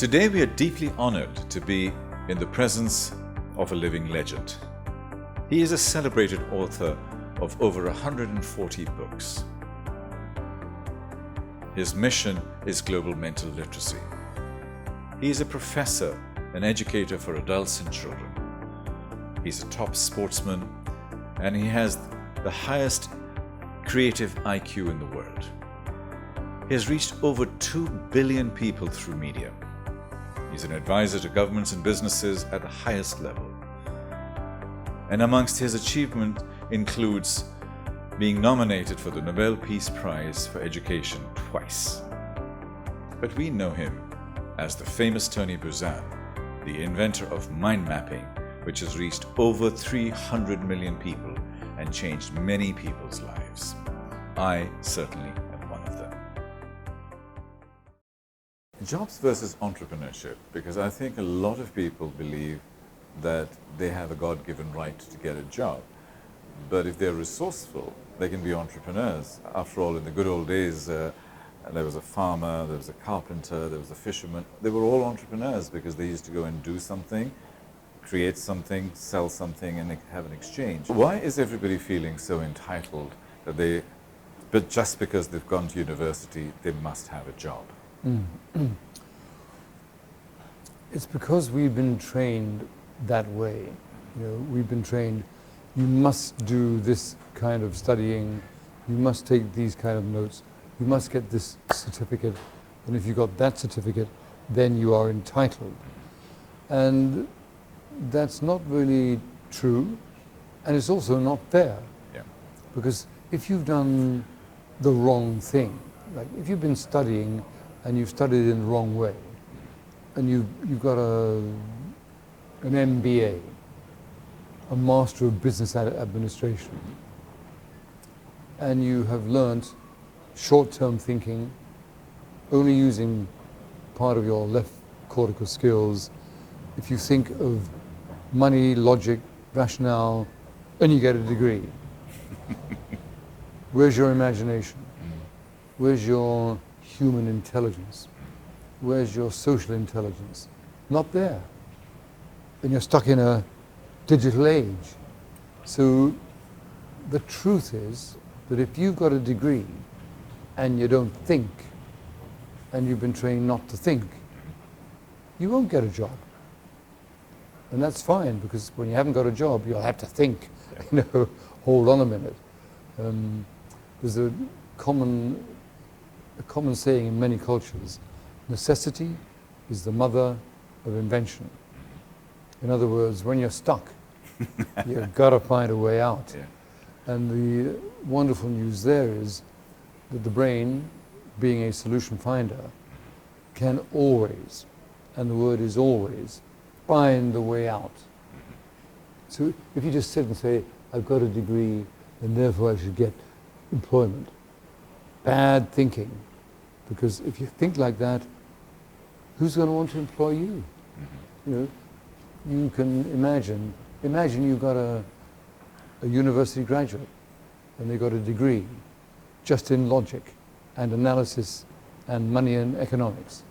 Today we are deeply honored to be in the presence of a living legend. He is a celebrated author of over 140 books. His mission is global mental literacy. He is a professor, an educator for adults and children. He's a top sportsman, and he has the highest creative IQ in the world. He has reached over 2 billion people through media. He's an advisor to governments and businesses at the highest level. And amongst his achievement includes being nominated for the Nobel Peace Prize for Education twice. But we know him as the famous Tony Buzan, the inventor of mind mapping, which has reached over 300 million people and changed many people's lives. I certainly am one of them. Jobs versus entrepreneurship, because I think a lot of people believe that they have a God-given right to get a job. But if they're resourceful, they can be entrepreneurs. After all, in the good old days, there was a farmer, there was a carpenter, there was a fisherman. They were all entrepreneurs because they used to go and do something, create something, sell something, and have an exchange. Why is everybody feeling so entitled that but just because they've gone to university, they must have a job? It's because we've been trained that way. We've been trained, you must do this kind of studying, you must take these kind of notes, you must get this certificate, and if you got that certificate, then you are entitled. And that's not really true, and it's also not fair. Yeah. Because if you've done the wrong thing, like if you've been studying and you've studied in the wrong way, and you've got an MBA, a Master of Business Administration, and you have learnt short-term thinking, only using part of your left cortical skills. If you think of money, logic, rationale, and you get a degree, where's your imagination? Where's your human intelligence? Where's your social intelligence? Not there. And you're stuck in a digital age. So the truth is that if you've got a degree and you don't think, and you've been trained not to think, you won't get a job. And that's fine, because when you haven't got a job, you'll have to think, hold on a minute. There's a common saying in many cultures, necessity is the mother of invention. In other words, when you're stuck, you've got to find a way out. Yeah. And the wonderful news there is that the brain, being a solution finder, can always, and the word is always, find the way out. So if you just sit and say, I've got a degree and therefore I should get employment, bad thinking. Because if you think like that, who's going to want to employ you? You can imagine you've got a university graduate and they got a degree just in logic and analysis and money and economics.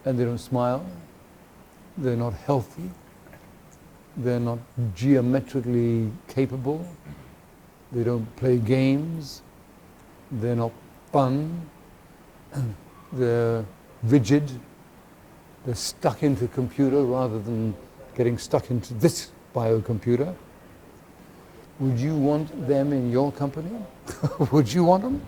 And they don't smile, they're not healthy, they're not geometrically capable, they don't play games, they're not fun, they're rigid, they're stuck into a computer rather than getting stuck into this biocomputer. Would you want them in your company? Would you want them?